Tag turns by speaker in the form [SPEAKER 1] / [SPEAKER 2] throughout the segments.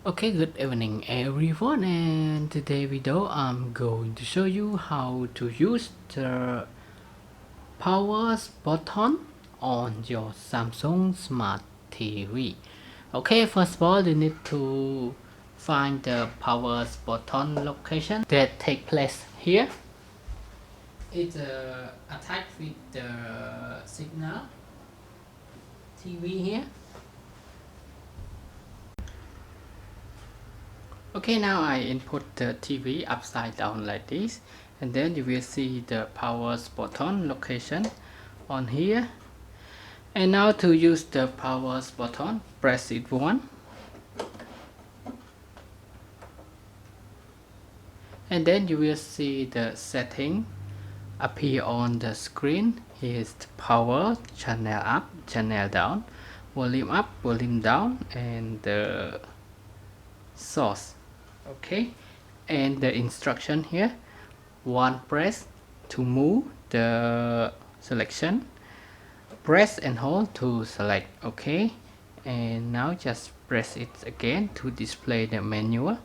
[SPEAKER 1] Okay, good evening everyone, and today video I'm going to show you how to use the power button on your Samsung Smart TV. Okay, first of all you need to find the power button location that take place here. It's attached with the signal TV here. Okay, now I input the TV upside down like this, and then you will see the power button location on here. And now to use the power button, press it once, and then you will see the setting appear on the screen. Here is the power, channel up, channel down, volume up, volume down, and the source. Okay, and the instruction here: one press to move the selection, press and hold to select. Okay, and now just press it again to display the menu.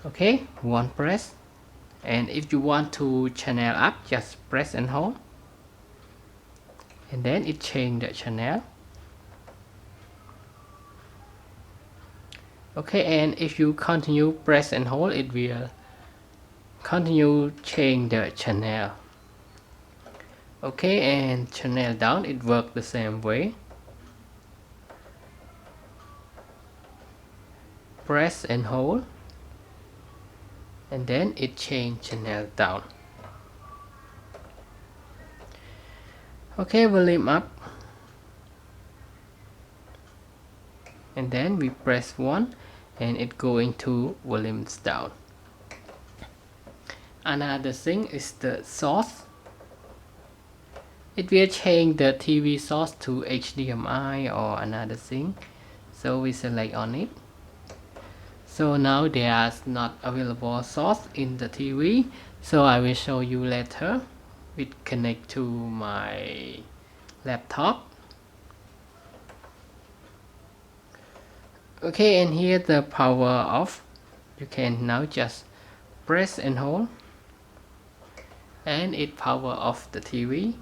[SPEAKER 1] Okay, one press, and if you want to channel up, just press and hold, and then it change the channel. Okay, and if you continue press and hold, it will continue change the channel. Okay, and channel down, it works the same way. Press and hold, and then it change channel down. Okay, volume up, and then we press 1 and it going to volumes down. Another thing is the source. It will change the TV source to HDMI or another thing, so we select on it. So now there's not available source in the TV, so I will show you later. We connect to my laptop. Okay, and here the power off. You can now just press and hold, and it power off the TV.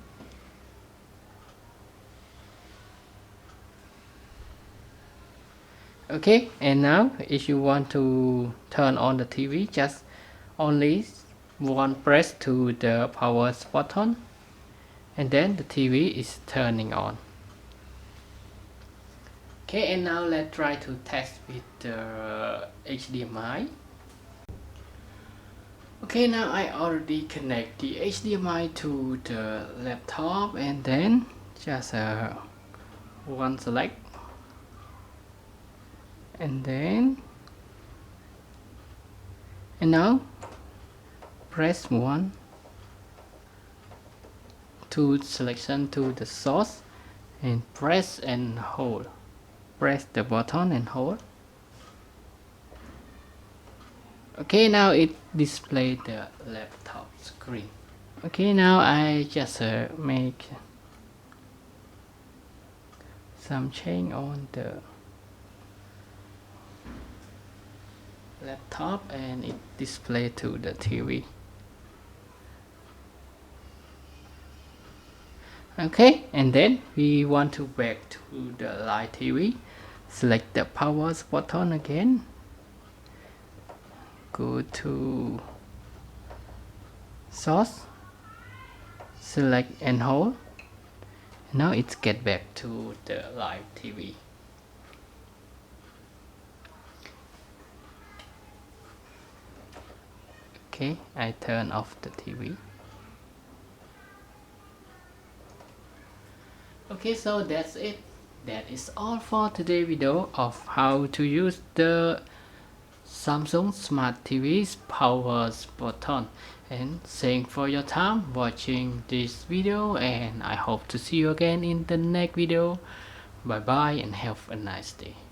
[SPEAKER 1] Okay, and now if you want to turn on the TV, just only one press to the power button, and then the TV is turning on. Okay, and now let's try to test with the HDMI. Okay, now I already connect the HDMI to the laptop, and then just one select, and now press 1 to selection to the source, and press and hold. Press the button and hold. Okay, now it displays the laptop screen. Okay, now I just make some change on the laptop, and it display to the TV. Okay, and then we want to back to the live TV. Select the power button again, go to source, select and hold. Now it's get back to the live TV. Okay, I turn off the TV. Okay, so that's it. That is all for today's video of how to use the Samsung Smart TV's power button. And thanks for your time watching this video, and I hope to see you again in the next video. Bye bye and have a nice day.